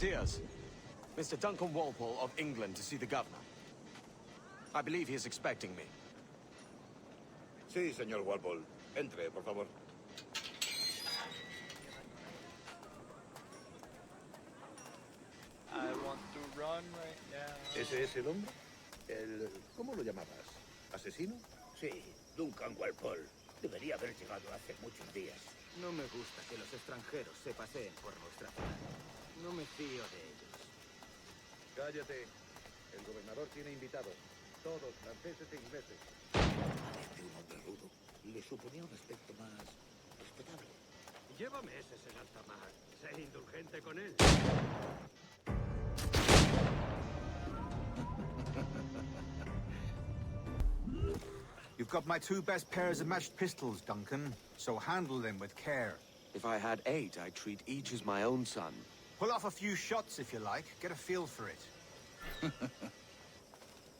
Musketeers. Mr. Duncan Walpole of England to see the governor. I believe he is expecting me. Sí, señor Walpole. Entre, por favor. I want to run right now. ¿Ese es el hombre? ¿Cómo lo llamabas? ¿Asesino? Sí, Duncan Walpole. Debería haber llegado hace muchos días. No me gusta que los extranjeros se paseen por nuestra ciudad. No me fío de ellos. Cállate. El gobernador tiene invitados. Todos franceses e ingleses. Parece un hombre rudo. Le suponía un aspecto más respetable. Llévame ese en alta mar. Sé indulgente con él. You've got my two best pairs of matched pistols, Duncan, so handle them with care. If I had 8, I'd treat each as my own son. Pull off a few shots if you like, get a feel for it.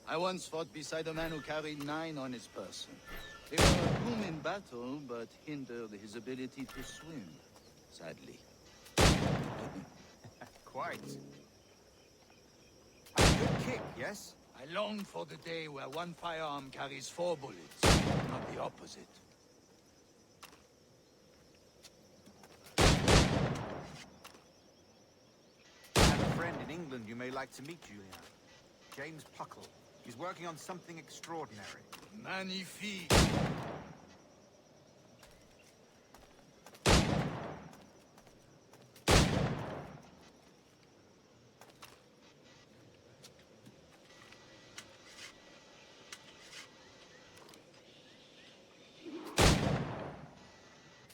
I once fought beside a man who carried 9 on his person. They were a boom in battle, but hindered his ability to swim, sadly. Quite. A good kick, yes? I long for the day where one firearm carries 4 bullets, not the opposite. I have a friend in England you may like to meet, Julian. James Puckle. He's working on something extraordinary. Magnifique!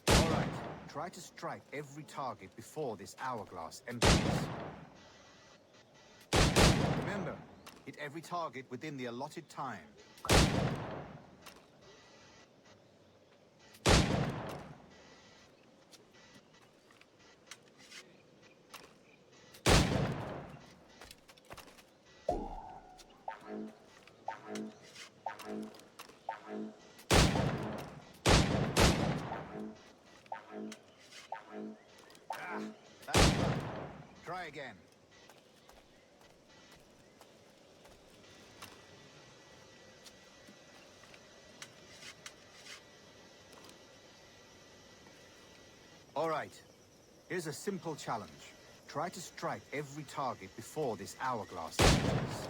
All right, try to strike every target before this hourglass empties. Remember, hit every target within the allotted time. That's enough. Try again. All right. Here's a simple challenge. Try to strike every target before this hourglass empties.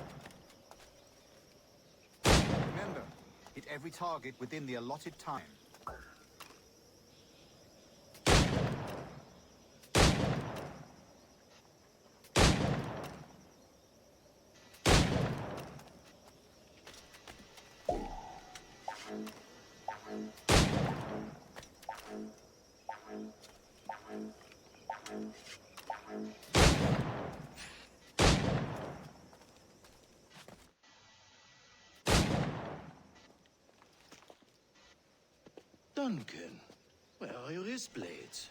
Remember, hit every target within the allotted time. Duncan, where are your wrist blades?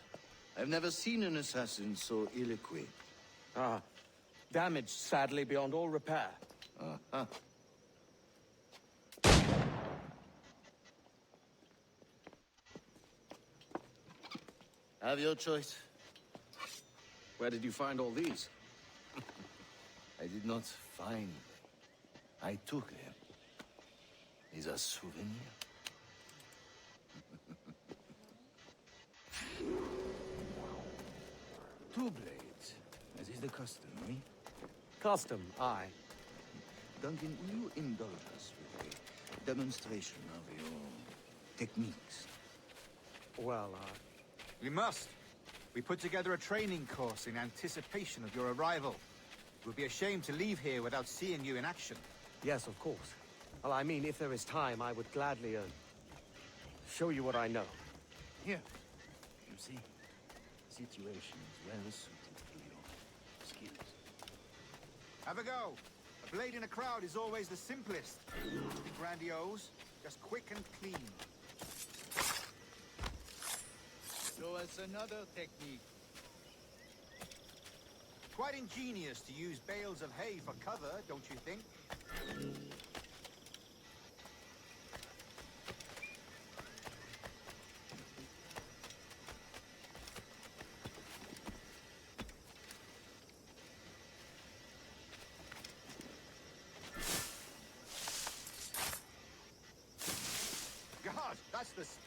I've never seen an assassin so ill-equipped. Ah, damaged sadly beyond all repair. Uh-huh. Have your choice. Where did you find all these? I did not find them. I took them. These are souvenirs. Two blades, as is the custom, eh? Custom, aye. Duncan, will you indulge us with a demonstration of your techniques? Well, We must. We put together a training course in anticipation of your arrival. It would be a shame to leave here without seeing you in action. yes, of course. Well, I mean, if there is time, I would gladly, show you what I know. Here. You see, the situation is well suited to your skills. Have a go. A blade in a crowd is always the simplest. Nothing grandiose, just quick and clean. Show us another technique. Quite ingenious to use bales of hay for cover, don't you think?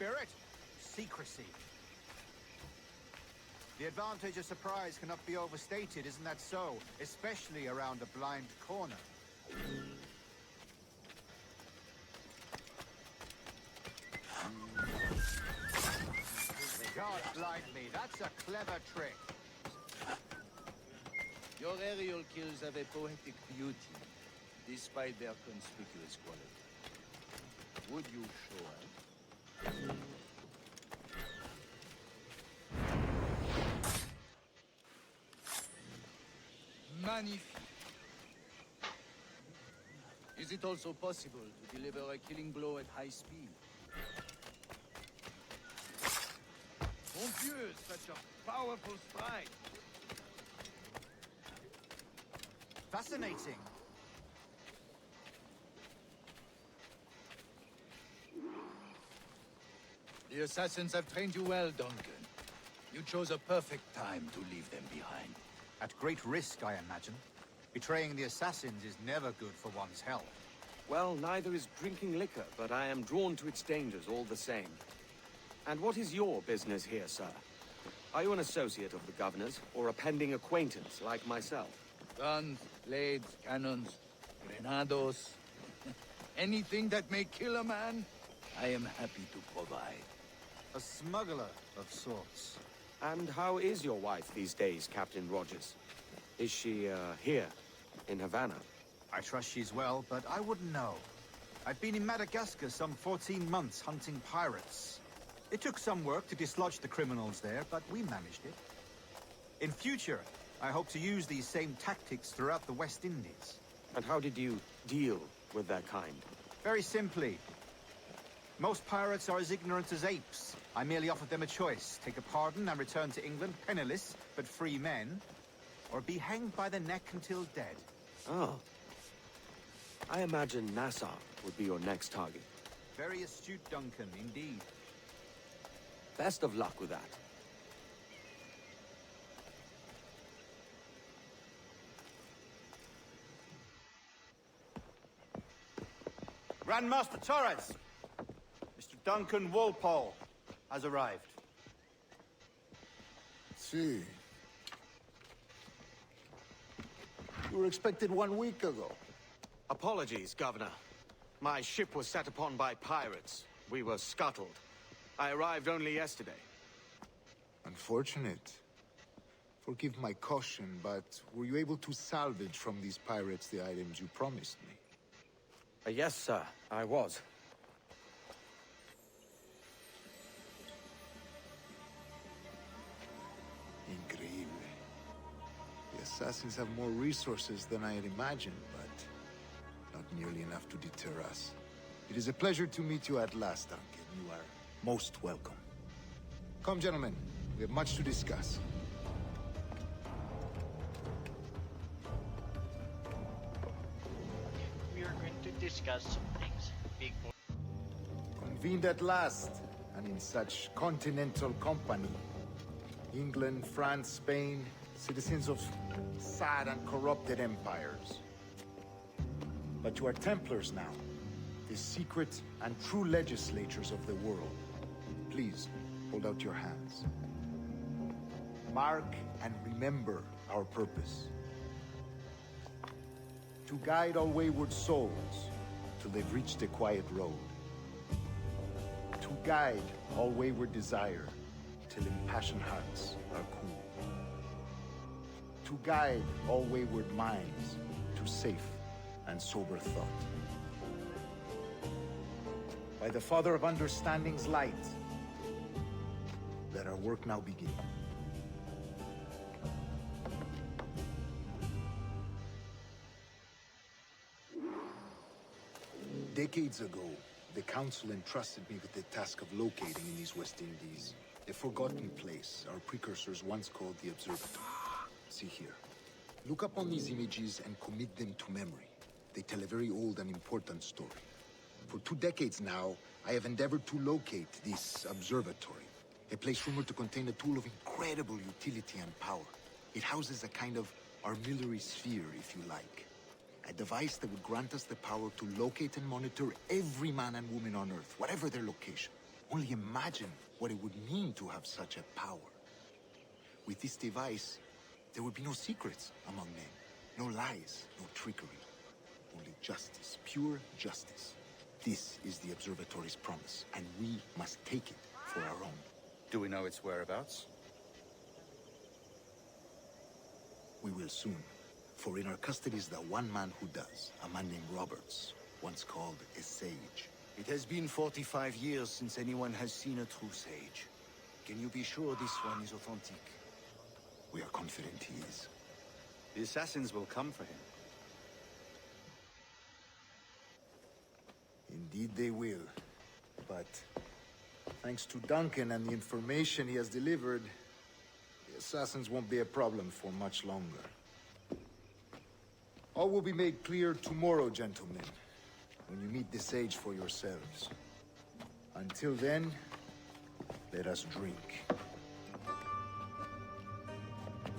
spirit? Secrecy. The advantage of surprise cannot be overstated, isn't that so? Especially around a blind corner. God blind me, that's a clever trick. Your aerial kills have a poetic beauty, despite their conspicuous quality. Would you show us? Magnifique. Is it also possible to deliver a killing blow at high speed? Mon Dieu, such a powerful strike! Fascinating. The assassins have trained you well, Duncan. You chose a perfect time to leave them behind. At great risk, I imagine. Betraying the assassins is never good for one's health. Well, neither is drinking liquor, but I am drawn to its dangers all the same. And what is your business here, sir? Are you an associate of the governor's, or a pending acquaintance like myself? Guns, blades, cannons, grenados. Anything that may kill a man, I am happy to provide. A smuggler of sorts. And how is your wife these days, Captain Rogers? Is she, here, in Havana? I trust she's well, but I wouldn't know. I've been in Madagascar some 14 months hunting pirates. It took some work to dislodge the criminals there, but we managed it. In future, I hope to use these same tactics throughout the West Indies. And how did you deal with their kind? Very simply. Most pirates are as ignorant as apes. I merely offered them a choice. Take a pardon and return to England penniless, but free men. Or be hanged by the neck until dead. Oh. I imagine Nassau would be your next target. Very astute, Duncan, indeed. Best of luck with that. Grandmaster Torres! Mr. Duncan Walpole has arrived. See. You were expected 1 week ago. Apologies, Governor. My ship was set upon by pirates. We were scuttled. I arrived only yesterday. Unfortunate. Forgive my caution, but were you able to salvage from these pirates the items you promised me? Yes, sir, I was. Increíble. The assassins have more resources than I had imagined, but not nearly enough to deter us. It is a pleasure to meet you at last, Duncan. You are most welcome. Come, gentlemen. We have much to discuss. We are going to discuss some things. Big boy. Convened at last, and in such continental company. England, France, Spain, citizens of sad and corrupted empires. But you are Templars now, the secret and true legislators of the world. Please, hold out your hands. Mark and remember our purpose. To guide all wayward souls till they've reached the quiet road. To guide all wayward desire till impassioned hearts are cool. To guide all wayward minds to safe and sober thought. By the Father of Understanding's light, let our work now begin. Decades ago, the Council entrusted me with the task of locating in these West Indies a forgotten place our precursors once called the Observatory. See here. Look upon these images and commit them to memory. They tell a very old and important story. For 2 decades now, I have endeavored to locate this observatory, a place rumored to contain a tool of incredible utility and power. It houses a kind of armillary sphere, if you like. A device that would grant us the power to locate and monitor every man and woman on Earth, whatever their location. Only imagine what it would mean to have such a power. With this device, there would be no secrets among men. No lies, no trickery. Only justice, pure justice. This is the Observatory's promise, and we must take it for our own. Do we know its whereabouts? We will soon. For in our custody is the one man who does, a man named Roberts, once called a sage. It has been 45 years since anyone has seen a true sage. Can you be sure this one is authentic? We are confident he is. The assassins will come for him. Indeed they will. But thanks to Duncan and the information he has delivered, the assassins won't be a problem for much longer. All will be made clear tomorrow, gentlemen, when you meet the sage for yourselves. Until then, let us drink.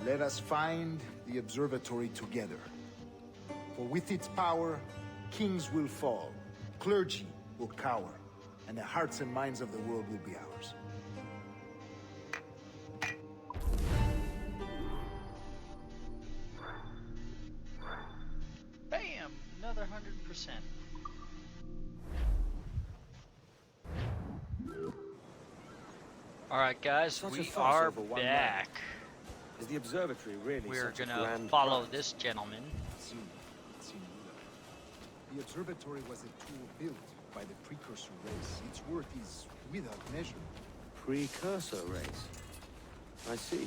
Let us find the observatory together. For with its power, kings will fall, clergy will cower, and the hearts and minds of the world will be ours. Bam! Another 100%. Alright guys, Such a we fuss are over one back. Is the observatory really We're such a gonna grand follow prize? this gentleman. The observatory was a tool built by the precursor race. Its worth is without measure. Precursor race. I see.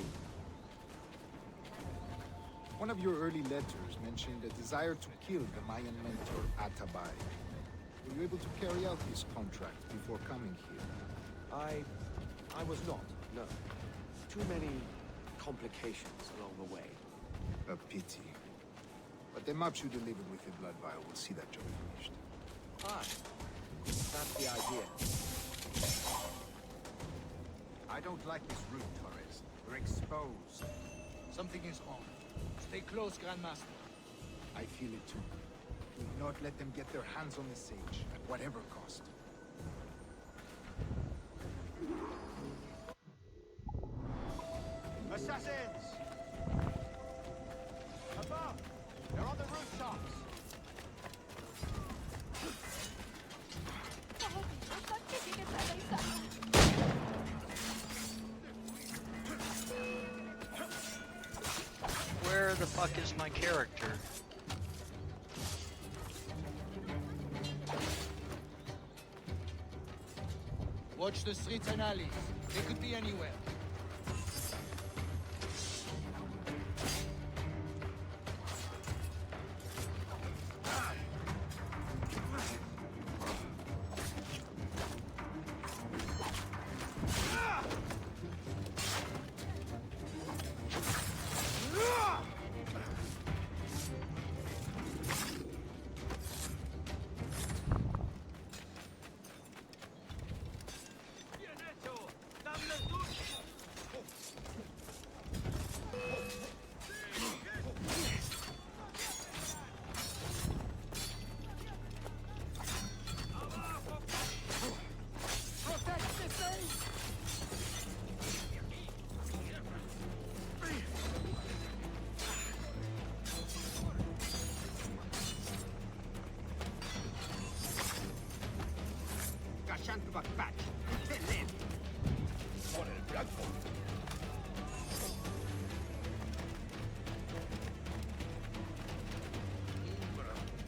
One of your early letters mentioned a desire to kill the Mayan mentor Atabay. Were you able to carry out this contract before coming here? I was not, no. Too many complications along the way. A pity. But the maps you delivered with the blood vial will see that job finished. That's the idea. I don't like this route, Torres. We're exposed. Something is wrong. Stay close, Grandmaster. I feel it too. Do not let them get their hands on the sage, at whatever cost. Assassins! Above! They're on the rooftops! Where the fuck is my character? Watch the streets and alleys. They could be anywhere.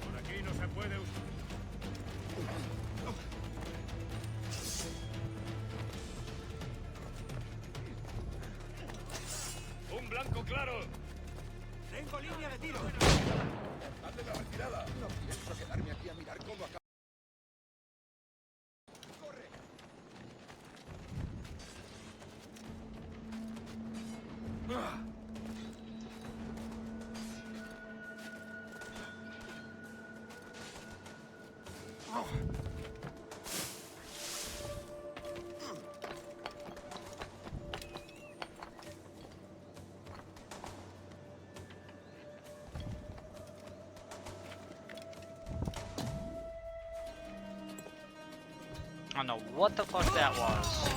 Por aquí no se puede usar. ¡Un blanco claro! ¡Tengo línea de tiro! ¡Hazle la retirada! No pienso quedarme aquí a mirar cómo acaba. don't know what the fuck that was.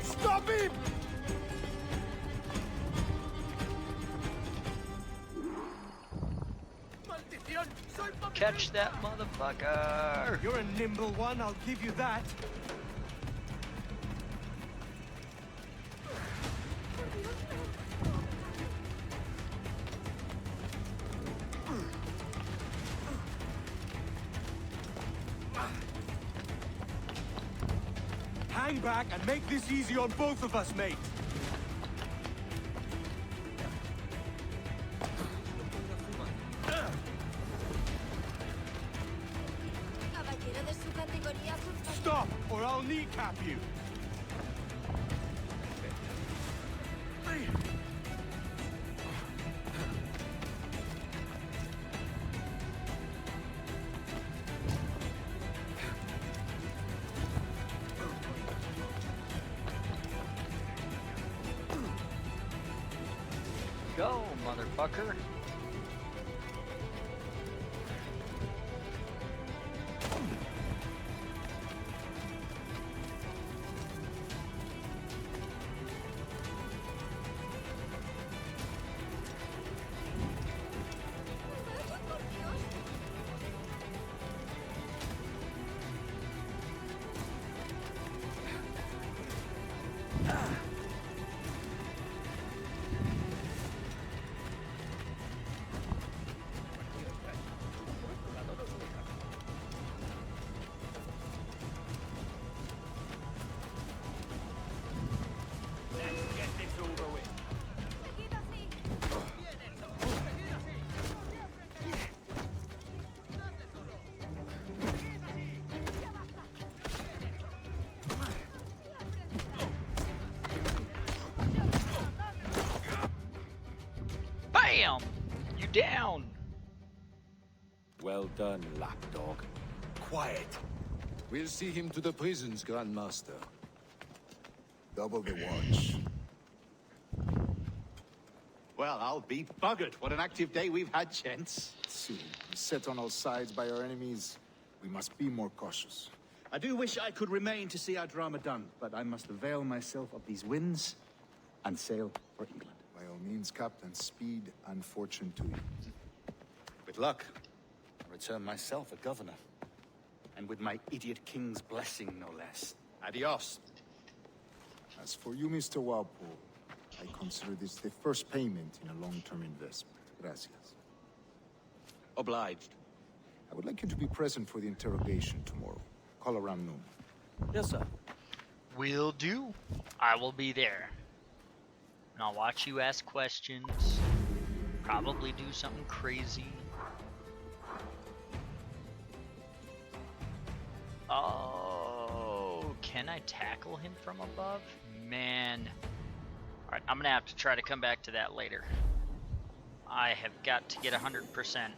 Stop him! Catch that motherfucker! You're a nimble one, I'll give you that. Hang back and make this easy on both of us, mate. Caballero de su categoría, por favor. Stop, or I'll kneecap you. Go, motherfucker. Vaya por Dios. Let's get this over with. Seguid así. BAM! You down! Well done, lapdog. Quiet. We'll see him to the prisons, Grandmaster. Double the watch. Well, I'll be buggered. What an active day we've had, gents. See, set on all sides by our enemies, we must be more cautious. I do wish I could remain to see our drama done, but I must avail myself of these winds and sail for England. By all means, Captain, speed and fortune to you. With luck, I'll return myself a governor. And with my idiot king's blessing, no less. Adios. As for you, Mr. Walpole, I consider this the first payment in a long-term investment. Gracias. Obliged. I would like you to be present for the interrogation tomorrow. Call around noon. Yes, sir. Will do. I will be there. And I'll watch you ask questions. Probably do something crazy. Oh, can I tackle him from above? Man. Alright, I'm gonna have to try to come back to that later. I have got to get 100%.